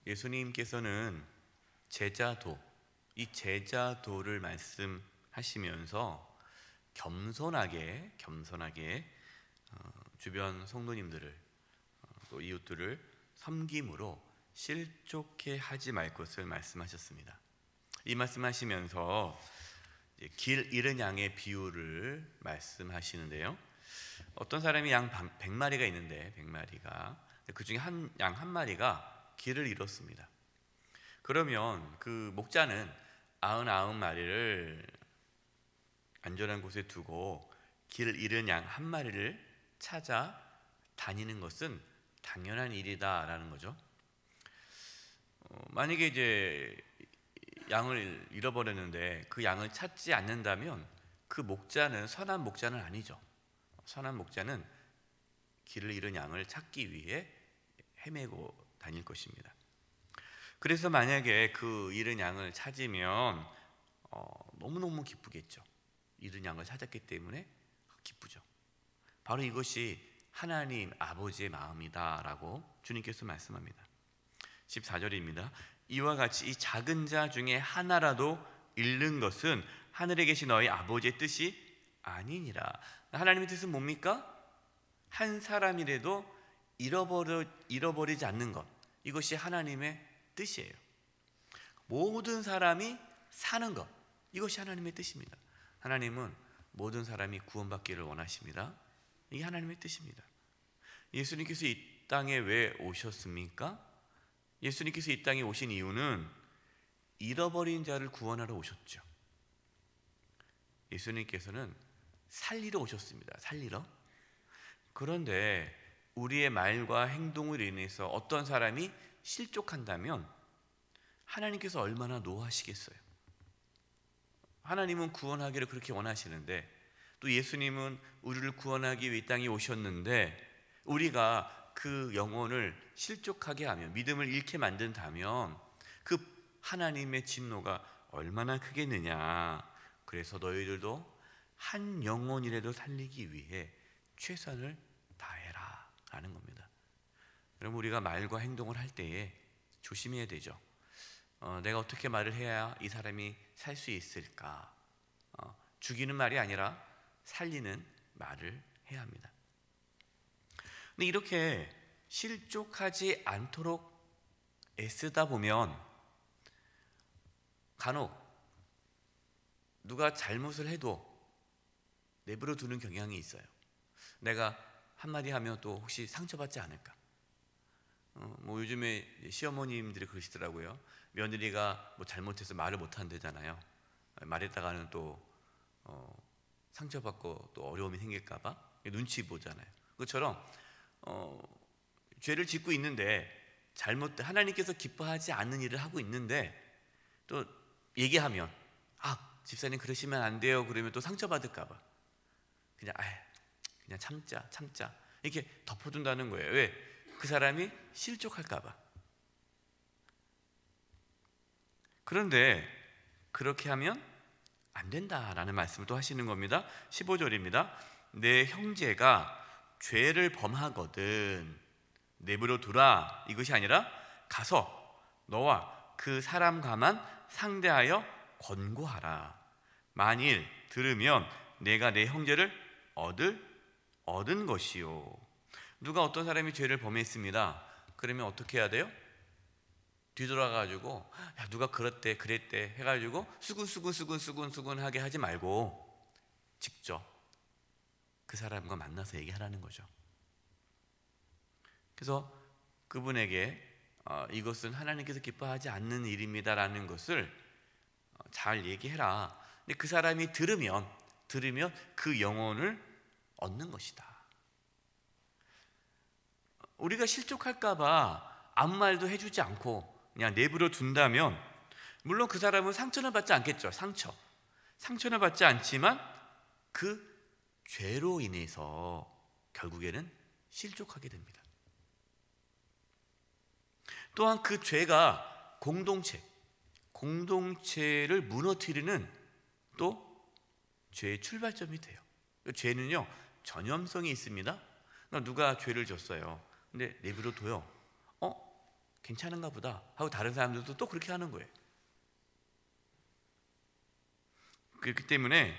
예수님께서는 제자도, 이 제자도를 말씀하시면서 겸손하게 주변 성도님들을 또 이웃들을 섬김으로 실족해 하지 말 것을 말씀하셨습니다. 이 말씀하시면서 길 잃은 양의 비유를 말씀하시는데요. 어떤 사람이 양 100마리가 있는데 100마리가 그 중에 양 한 마리가 길을 잃었습니다. 그러면 그 목자는 99마리를 안전한 곳에 두고 길을 잃은 양 한 마리를 찾아 다니는 것은 당연한 일이다라는 거죠. 만약에 이제 양을 잃어버렸는데 그 양을 찾지 않는다면 그 목자는 선한 목자는 아니죠. 선한 목자는 길을 잃은 양을 찾기 위해 헤매고 다닐 것입니다. 그래서 만약에 그 잃은 양을 찾으면 너무너무 기쁘겠죠. 잃은 양을 찾았기 때문에 기쁘죠. 바로 이것이 하나님 아버지의 마음이다 라고 주님께서 말씀합니다. 14절입니다. 이와 같이 이 작은 자 중에 하나라도 잃는 것은 하늘에 계신 너희 아버지의 뜻이 아니니라. 하나님의 뜻은 뭡니까? 한 사람이라도 잃어버리지 않는 것, 이것이 하나님의 뜻이에요. 모든 사람이 사는 것, 이것이 하나님의 뜻입니다. 하나님은 모든 사람이 구원받기를 원하십니다. 이게 하나님의 뜻입니다. 예수님께서 이 땅에 왜 오셨습니까? 예수님께서 이 땅에 오신 이유는 잃어버린 자를 구원하러 오셨죠. 예수님께서는 살리러 오셨습니다. 살리러. 그런데 우리의 말과 행동을 인해서 어떤 사람이 실족한다면 하나님께서 얼마나 노하시겠어요. 하나님은 구원하기를 그렇게 원하시는데, 또 예수님은 우리를 구원하기 위해 이 땅에 오셨는데 우리가 그 영혼을 실족하게 하면, 믿음을 잃게 만든다면 그 하나님의 진노가 얼마나 크겠느냐. 그래서 너희들도 한 영혼이라도 살리기 위해 최선을 다해라 라는 겁니다. 여러분, 우리가 말과 행동을 할 때에 조심해야 되죠. 내가 어떻게 말을 해야 이 사람이 살 수 있을까? 죽이는 말이 아니라 살리는 말을 해야 합니다. 근데 이렇게 실족하지 않도록 애쓰다 보면 간혹 누가 잘못을 해도 내버려 두는 경향이 있어요. 내가 한마디 하면 또 혹시 상처받지 않을까? 요즘에 시어머님들이 그러시더라고요. 며느리가 뭐 잘못해서 말을 못한대잖아요. 말했다가는 또 상처받고 또 어려움이 생길까봐 눈치 보잖아요. 그것처럼 죄를 짓고 있는데 하나님께서 기뻐하지 않는 일을 하고 있는데 또 얘기하면 집사님 그러시면 안 돼요. 그러면 또 상처받을까봐 그냥 참자 이렇게 덮어둔다는 거예요. 왜? 그 사람이 실족할까봐. 그런데 그렇게 하면 안 된다라는 말씀을 또 하시는 겁니다. 15절입니다. 내 형제가 죄를 범하거든 내버려 두라, 이것이 아니라 가서 너와 그 사람과만 상대하여 권고하라. 만일 들으면 내가 내 형제를 얻은 것이요. 누가 어떤 사람이 죄를 범했습니다. 그러면 어떻게 해야 돼요? 뒤돌아가지고 누가 그랬대 해가지고 수근수근하게 하지 말고 직접 그 사람과 만나서 얘기하라는 거죠. 그래서 그분에게 이것은 하나님께서 기뻐하지 않는 일입니다라는 것을 잘 얘기해라. 근데 그 사람이 들으면 그 영혼을 얻는 것이다. 우리가 실족할까봐 아무 말도 해주지 않고 그냥 내버려 둔다면 물론 그 사람은 상처는 받지 않겠죠. 상처는 받지 않지만 그 죄로 인해서 결국에는 실족하게 됩니다. 또한 그 죄가 공동체를 무너뜨리는 또 죄의 출발점이 돼요. 죄는요 전염성이 있습니다. 누가 죄를 졌어요. 근데 내버려 둬요. 괜찮은가 보다 하고 다른 사람들도 또 그렇게 하는 거예요. 그렇기 때문에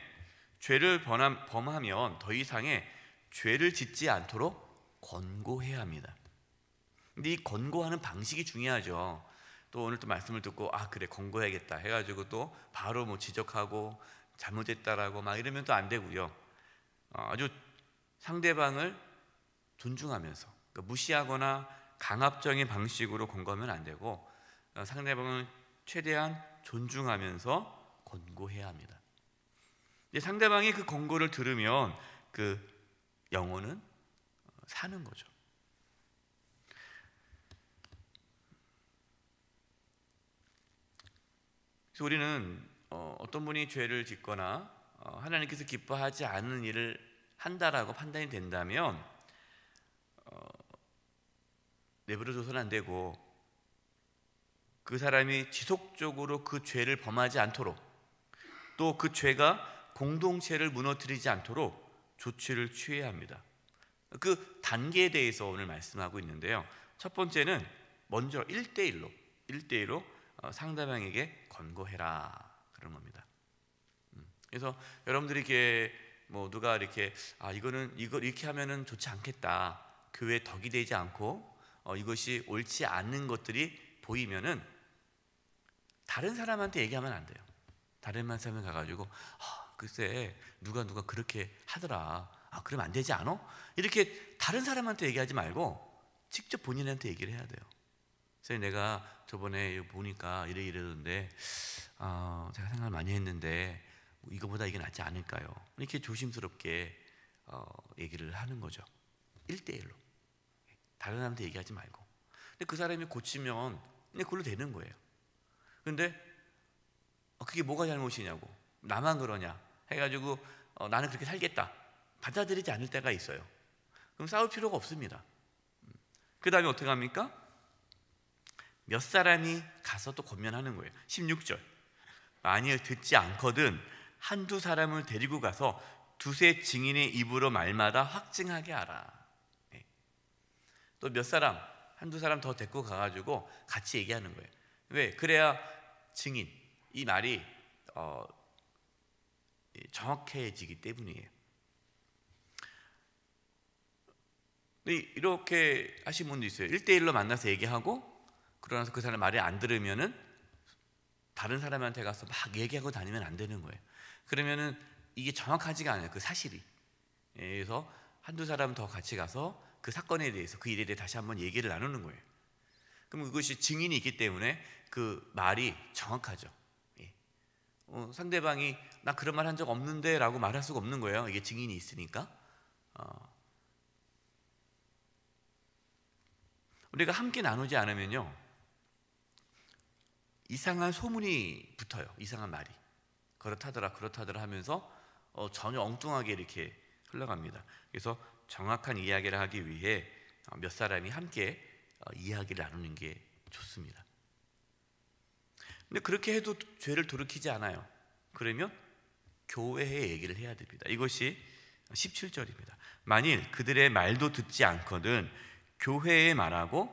죄를 범하면 더 이상의 죄를 짓지 않도록 권고해야 합니다. 근데 이 권고하는 방식이 중요하죠. 또 오늘 또 말씀을 듣고 그래 권고해야겠다 해가지고 또 바로 뭐 지적하고 잘못했다라고 막 이러면 또 안 되고요. 아주 상대방을 존중하면서, 그러니까 무시하거나 강압적인 방식으로 권고하면 안 되고 상대방을 최대한 존중하면서 권고해야 합니다. 상대방이 그 권고를 들으면 그 영혼은 사는 거죠. 그래서 우리는 어떤 분이 죄를 짓거나 하나님께서 기뻐하지 않는 일을 한다라고 판단이 된다면 내버려둬서는 안 되고, 그 사람이 지속적으로 그 죄를 범하지 않도록, 또 그 죄가 공동체를 무너뜨리지 않도록 조치를 취해야 합니다. 그 단계에 대해서 오늘 말씀하고 있는데요. 첫 번째는 먼저 1대1로 상대방에게 권고해라 그런 겁니다. 그래서 여러분들이 이렇게 뭐 누가 이렇게 이거 이렇게 하면은 좋지 않겠다, 교회에 덕이 되지 않고 이것이 옳지 않는 것들이 보이면은 다른 사람한테 얘기하면 안 돼요. 다른 사람에 가가지고 글쎄 누가 그렇게 하더라, 그러면 안 되지 않아? 이렇게 다른 사람한테 얘기하지 말고 직접 본인한테 얘기를 해야 돼요. 그래서 내가 저번에 보니까 이러던데 제가 생각을 많이 했는데 이거보다 이게 낫지 않을까요? 이렇게 조심스럽게 얘기를 하는 거죠. 1대1로 다른 사람한테 얘기하지 말고. 근데 그 사람이 고치면 그냥 그걸로 되는 거예요. 근데 그게 뭐가 잘못이냐고, 나만 그러냐 해가지고 나는 그렇게 살겠다 받아들이지 않을 때가 있어요. 그럼 싸울 필요가 없습니다. 그 다음에 어떻게 합니까? 몇 사람이 가서 또 권면하는 거예요. 16절, 만일 듣지 않거든 한두 사람을 데리고 가서 두세 증인의 입으로 말마다 확증하게 하라. 또 몇 사람, 한두 사람 더 데리고 가가지고 같이 얘기하는 거예요. 왜? 그래야 증인, 이 말이 정확해지기 때문이에요. 이렇게 하신 분도 있어요. 1대1로 만나서 얘기하고 그러나서 그 사람 말이 안 들으면은 다른 사람한테 가서 막 얘기하고 다니면 안 되는 거예요. 그러면은 이게 정확하지가 않아요, 그 사실이. 그래서 한두 사람 더 같이 가서 그 사건에 대해서, 그 일에 대해 다시 한번 얘기를 나누는 거예요. 그럼 그것이 증인이 있기 때문에 그 말이 정확하죠. 상대방이 나 그런 말 한 적 없는데 라고 말할 수가 없는 거예요. 이게 증인이 있으니까. 우리가 함께 나누지 않으면요, 이상한 소문이 붙어요. 이상한 말이 그렇다더라 하면서 전혀 엉뚱하게 이렇게 흘러갑니다. 그래서 정확한 이야기를 하기 위해 몇 사람이 함께 이야기를 나누는 게 좋습니다. 근데 그렇게 해도 죄를 돌이키지 않아요. 그러면 교회에 얘기를 해야 됩니다. 이것이 17절입니다. 만일 그들의 말도 듣지 않거든 교회에 말하고,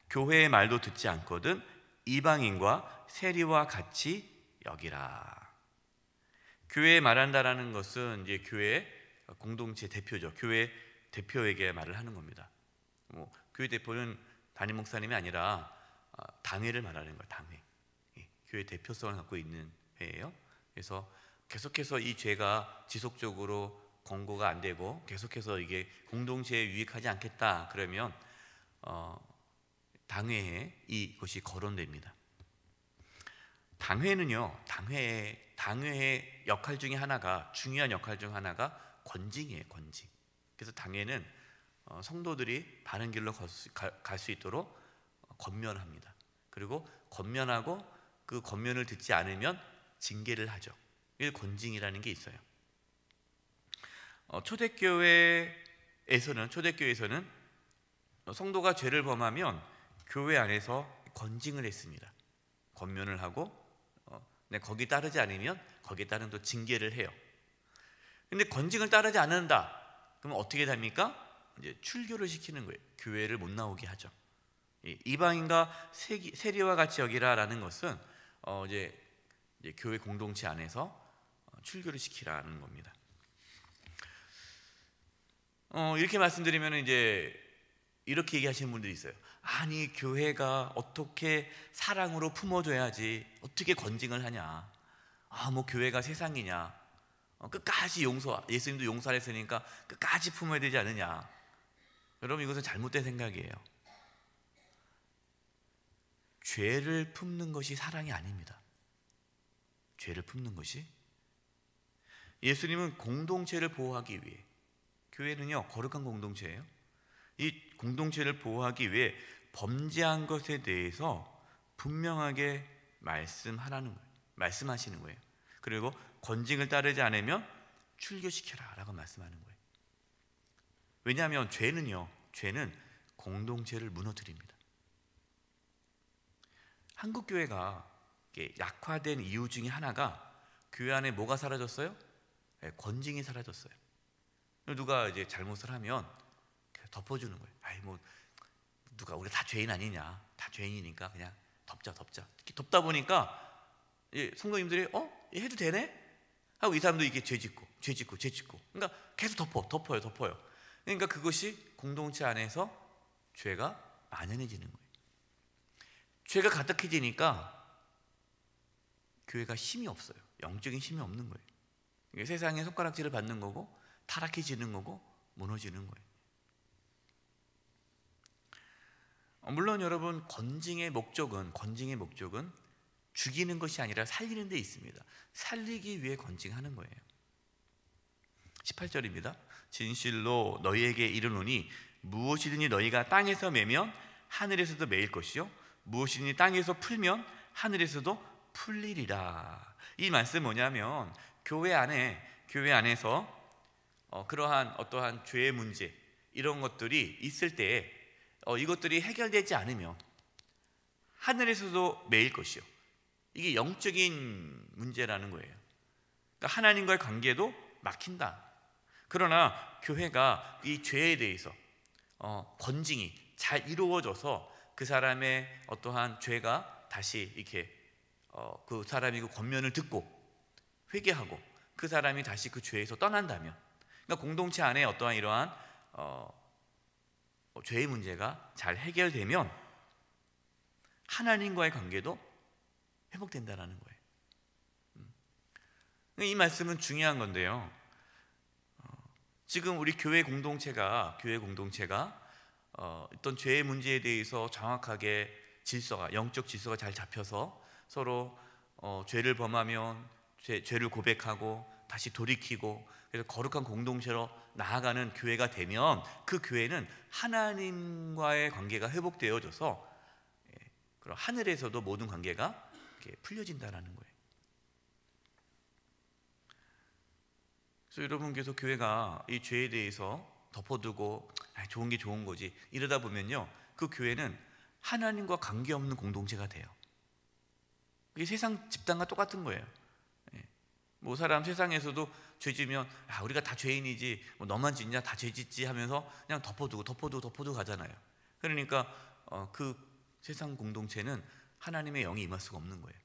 교회의 말도 듣지 않거든 이방인과 세리와 같이 여기라. 교회에 말한다라는 것은 이제 교회 공동체 대표죠. 교회 대표에게 말을 하는 겁니다. 교회 대표는 담임 목사님이 아니라 당회를 말하는 거예요. 당회. 교회 대표성을 갖고 있는 회예요. 그래서 계속해서 이 죄가 지속적으로 권고가 안 되고 계속해서 이게 공동체에 유익하지 않겠다 그러면 당회에 이것이 거론됩니다. 당회는요, 당회의 역할 중에 하나가, 중요한 역할 중 하나가 권징이에요. 권징. 그래서 당회는 성도들이 바른 길로 갈 수 있도록 권면합니다. 그리고 권면하고 그 권면을 듣지 않으면 징계를 하죠. 이게 권징이라는 게 있어요. 초대교회에서는 성도가 죄를 범하면 교회 안에서 권징을 했습니다. 권면을 하고 거기 따르지 않으면 거기에 따른 또 징계를 해요. 근데 권징을 따르지 않는다 그러면 어떻게 됩니까? 이제 출교를 시키는 거예요. 교회를 못 나오게 하죠. 이방인과 세리와 같이 여기라라는 것은 이제 교회 공동체 안에서 출교를 시키라는 겁니다. 이렇게 말씀드리면 이제 이렇게 얘기하시는 분들이 있어요. 아니, 교회가 어떻게 사랑으로 품어줘야지 어떻게 건징을 하냐? 뭐 교회가 세상이냐? 끝까지 예수님도 용서를 했으니까 끝까지 품어야 되지 않느냐? 여러분, 이것은 잘못된 생각이에요. 죄를 품는 것이 사랑이 아닙니다. 죄를 품는 것이, 예수님은 공동체를 보호하기 위해, 교회는요 거룩한 공동체예요. 이 공동체를 보호하기 위해 범죄한 것에 대해서 분명하게 말씀하시는 거예요. 그리고 권징을 따르지 않으면 출교시켜라 라고 말씀하는 거예요. 왜냐하면 죄는 공동체를 무너뜨립니다. 한국 교회가 약화된 이유 중에 하나가, 교회 안에 뭐가 사라졌어요? 권징이 사라졌어요. 누가 이제 잘못을 하면 덮어주는 거예요. 누가 우리 다 죄인 아니냐? 다 죄인이니까 그냥 덮자. 이렇게 덮다 보니까 성도님들이 해도 되네? 하고 이 사람도 이게 죄 짓고. 그러니까 계속 덮어요. 그러니까 그것이 공동체 안에서 죄가 만연해지는 거예요. 죄가 가득해지니까 교회가 힘이 없어요. 영적인 힘이 없는 거예요. 이게 세상에 손가락질을 받는 거고, 타락해지는 거고, 무너지는 거예요. 물론 여러분, 권징의 목적은 죽이는 것이 아니라 살리는 데 있습니다. 살리기 위해 권징하는 거예요. 18절입니다. 진실로 너희에게 이르노니 무엇이든지 너희가 땅에서 매면 하늘에서도 매일 것이요 무엇이든지 땅에서 풀면 하늘에서도 풀리리라. 이 말씀 뭐냐면, 교회 안에서 그러한 어떠한 죄의 문제, 이런 것들이 있을 때에 이것들이 해결되지 않으면 하늘에서도 매일 것이요. 이게 영적인 문제라는 거예요. 그러니까 하나님과의 관계도 막힌다. 그러나 교회가 이 죄에 대해서 권징이 잘 이루어져서 그 사람의 어떠한 죄가 다시 이렇게 그 사람이 그 권면을 듣고 회개하고 그 사람이 다시 그 죄에서 떠난다면, 그러니까 공동체 안에 어떠한 이러한 죄의 문제가 잘 해결되면 하나님과의 관계도 회복된다라는 거예요. 이 말씀은 중요한 건데요. 지금 우리 교회 공동체가 어떤 죄의 문제에 대해서 정확하게 영적 질서가 잘 잡혀서 서로 죄를 범하면 죄를 고백하고 다시 돌이키고, 그래서 거룩한 공동체로 나아가는 교회가 되면 그 교회는 하나님과의 관계가 회복되어져서 그럼 하늘에서도 모든 관계가 이렇게 풀려진다는 거예요. 그래서 여러분께서 교회가 이 죄에 대해서 덮어두고 좋은 게 좋은 거지 이러다 보면요, 그 교회는 하나님과 관계없는 공동체가 돼요. 이게 세상 집단과 똑같은 거예요. 뭐 사람 세상에서도 죄 지면 우리가 다 죄인이지, 뭐 너만 짓냐, 다 죄 짓지 하면서 그냥 덮어두고 가잖아요. 그러니까 그 세상 공동체는 하나님의 영이 임할 수가 없는 거예요.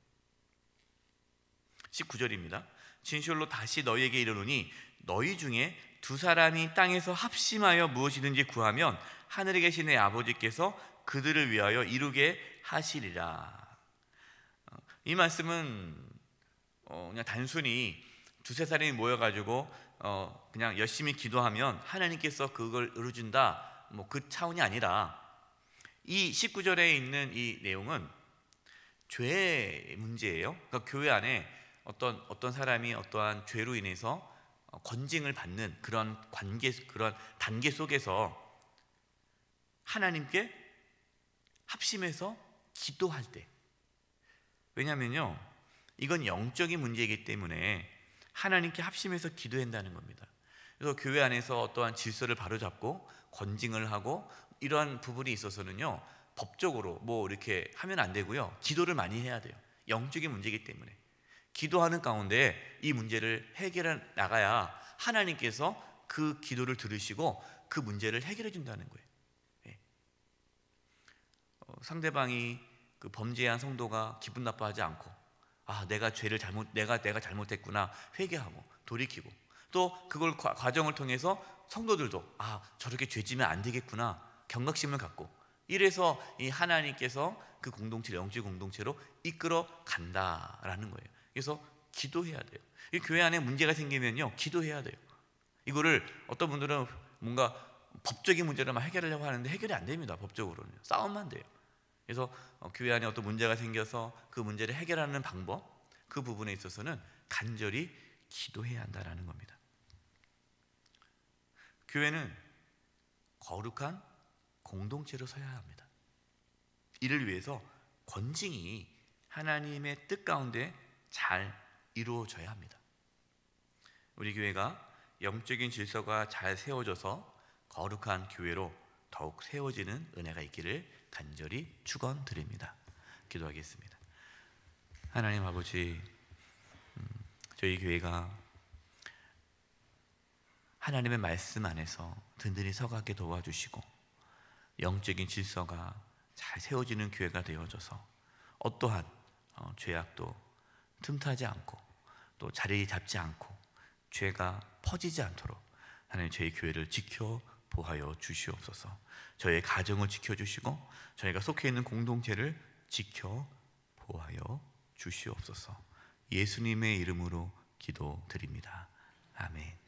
19절입니다. 진실로 다시 너희에게 이르노니 너희 중에 두 사람이 땅에서 합심하여 무엇이든지 구하면 하늘에 계신 내 아버지께서 그들을 위하여 이루게 하시리라. 이 말씀은 그냥 단순히 두세 사람이 모여가지고 그냥 열심히 기도하면 하나님께서 그걸 이루어준다, 뭐 그 차원이 아니라, 이 19절에 있는 이 내용은 죄의 문제예요. 그러니까 교회 안에 어떤 사람이 어떠한 죄로 인해서 권징을 받는 그런 단계 속에서 하나님께 합심해서 기도할 때, 왜냐하면요, 이건 영적인 문제이기 때문에 하나님께 합심해서 기도한다는 겁니다. 그래서 교회 안에서 어떠한 질서를 바로잡고 권징을 하고 이러한 부분이 있어서는요, 법적으로 뭐 이렇게 하면 안 되고요, 기도를 많이 해야 돼요. 영적인 문제이기 때문에 기도하는 가운데 이 문제를 해결해 나가야 하나님께서 그 기도를 들으시고 그 문제를 해결해 준다는 거예요. 상대방이 그 범죄한 성도가 기분 나빠하지 않고, 내가 잘못했구나 회개하고 돌이키고, 또 그걸 과정을 통해서 성도들도 저렇게 죄지면 안 되겠구나 경각심을 갖고, 이래서 이 하나님께서 그 공동체를 영적 공동체로 이끌어 간다라는 거예요. 그래서 기도해야 돼요. 이 교회 안에 문제가 생기면요, 기도해야 돼요. 이거를 어떤 분들은 뭔가 법적인 문제를 막 해결하려고 하는데 해결이 안 됩니다. 법적으로는 싸움만 돼요. 그래서 교회 안에 어떤 문제가 생겨서 그 문제를 해결하는 방법, 그 부분에 있어서는 간절히 기도해야 한다는 겁니다. 교회는 거룩한 공동체로 서야 합니다. 이를 위해서 권징이 하나님의 뜻 가운데 잘 이루어져야 합니다. 우리 교회가 영적인 질서가 잘 세워져서 거룩한 교회로 더욱 세워지는 은혜가 있기를 간절히 축원드립니다. 기도하겠습니다. 하나님 아버지, 저희 교회가 하나님의 말씀 안에서 든든히 서가게 도와주시고 영적인 질서가 잘 세워지는 교회가 되어져서 어떠한 죄악도 틈타지 않고 또 자리 잡지 않고 죄가 퍼지지 않도록 하나님 저희 교회를 지켜 보하여 주시옵소서. 저희 가정을 지켜주시고 저희가 속해 있는 공동체를 지켜 보하여 주시옵소서. 예수님의 이름으로 기도드립니다. 아멘.